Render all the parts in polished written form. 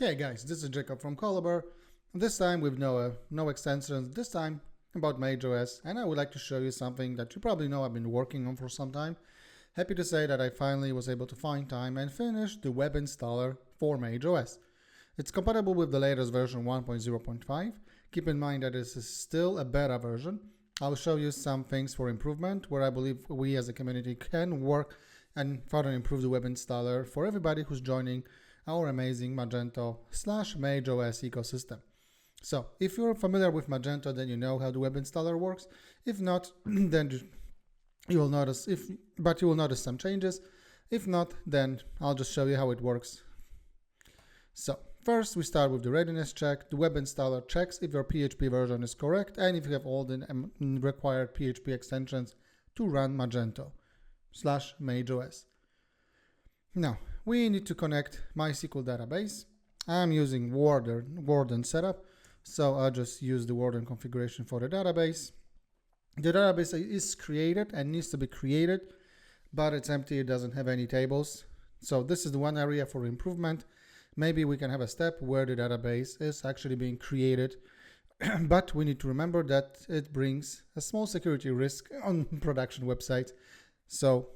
Hey guys, this is Jacob from qoliber. This time with no extensions, this time about Mage-OS, and I would like to show you something that you probably know I've been working on for some time. Happy to say that I finally was able to find time and finish the web installer for Mage-OS. It's compatible with the latest version 1.0.5. Keep in mind that this is still a beta version. I'll show you some things for improvement where I believe we as a community can work and further improve the web installer for everybody who's joining our amazing Magento / MageOS ecosystem. So if you're familiar with Magento, then you know how the web installer works. If not, then you will notice some changes. If not, then I'll just show you how it works. So first we start with the readiness check. The web installer checks if your PHP version is correct and if you have all the required PHP extensions to run Magento / MageOS. Now, we need to connect MySQL database. I'm using Warden setup, so I'll just use the Warden configuration for the database. The database is created and needs to be created, but it's empty, it doesn't have any tables. So this is the one area for improvement. Maybe we can have a step where the database is actually being created, but we need to remember that it brings a small security risk on production websites. So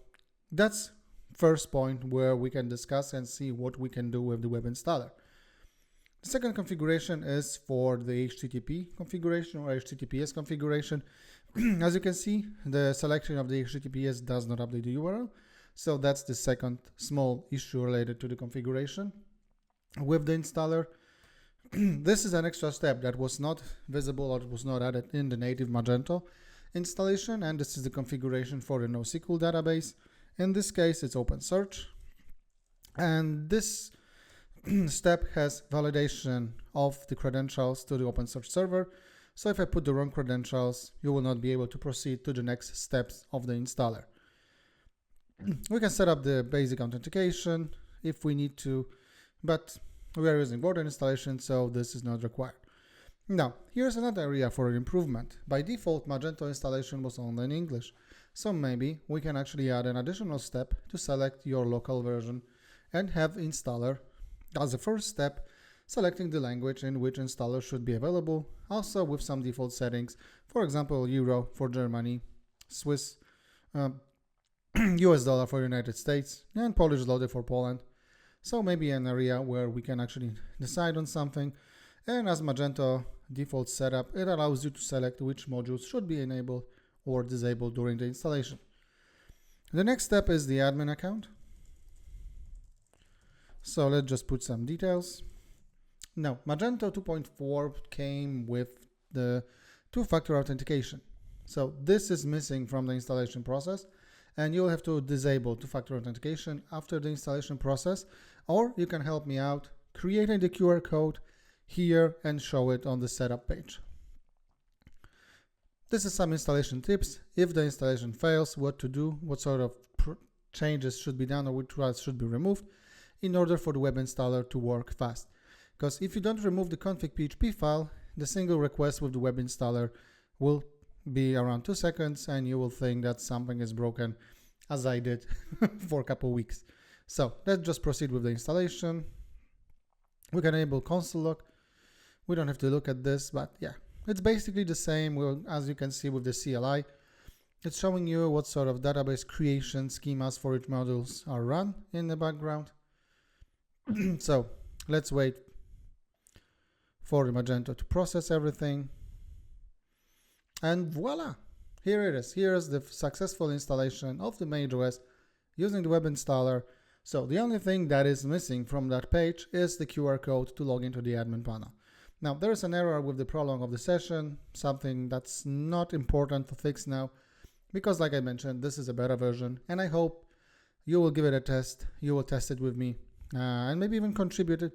that's first point where we can discuss and see what we can do with the web installer. The second configuration is for the HTTP configuration or HTTPS configuration. As you can see, the selection of the HTTPS does not update the URL. So that's the second small issue related to the configuration with the installer. This is an extra step that was not visible or was not added in the native Magento installation, and this is the configuration for the NoSQL database. In this case, it's OpenSearch, and this step has validation of the credentials to the OpenSearch server. So if I put the wrong credentials, you will not be able to proceed to the next steps of the installer. We can set up the basic authentication if we need to, but we are using Warden installation, so this is not required. Now, here's another area for improvement. By default, Magento installation was only in English. So maybe we can actually add an additional step to select your local version and have installer as a first step, selecting the language in which installer should be available, also with some default settings, for example, Euro for Germany, Swiss, US dollar for United States, and Polish zloty for Poland. So maybe an area where we can actually decide on something, and as Magento default setup, it allows you to select which modules should be enabled or disabled during the installation. The next step is the admin account. So let's just put some details. Now, Magento 2.4 came with the two-factor authentication. So this is missing from the installation process, and you'll have to disable two-factor authentication after the installation process, or you can help me out creating the QR code here and show it on the setup page. This is some installation tips. If the installation fails, what to do, what sort of changes should be done or which files should be removed in order for the web installer to work fast. Because if you don't remove the config.php file, the single request with the web installer will be around 2 seconds and you will think that something is broken, as I did for a couple weeks. So let's just proceed with the installation. We can enable console log. We don't have to look at this, but yeah. It's basically the same as you can see with the CLI. It's showing you what sort of database creation schemas for each modules are run in the background. So let's wait for the Magento to process everything. And voila, here it is. Here's the successful installation of the MageOS using the web installer. So the only thing that is missing from that page is the QR code to log into the admin panel. Now, there is an error with the prolong of the session, something that's not important to fix now, because like I mentioned, this is a beta version, and I hope you will give it a test, you will test it with me, and maybe even contribute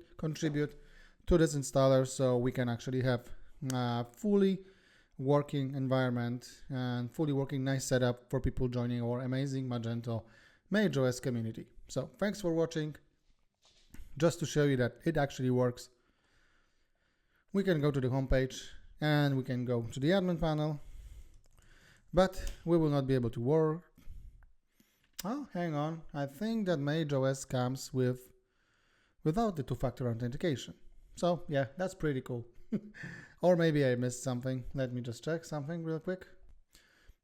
to this installer so we can actually have a fully working environment and fully working nice setup for people joining our amazing Magento MageOS community. So thanks for watching. Just to show you that it actually works, we can go to the home page and we can go to the admin panel, but we will not be able to work. Oh, hang on. I think that MageOS comes with without the two-factor authentication. So yeah, that's pretty cool. Or maybe I missed something. Let me just check something real quick.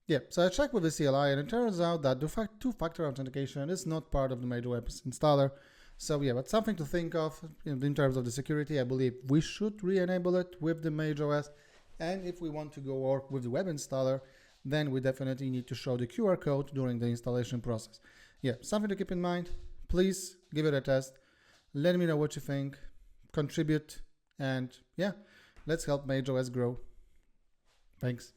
Yeah, so I checked with the CLI and it turns out that two-factor authentication is not part of the MageOS installer. So yeah, but something to think of in terms of the security. I believe we should re-enable it with the MageOS. And if we want to go work with the web installer, then we definitely need to show the QR code during the installation process. Yeah, something to keep in mind. Please give it a test. Let me know what you think, contribute, and yeah, let's help MageOS grow. Thanks.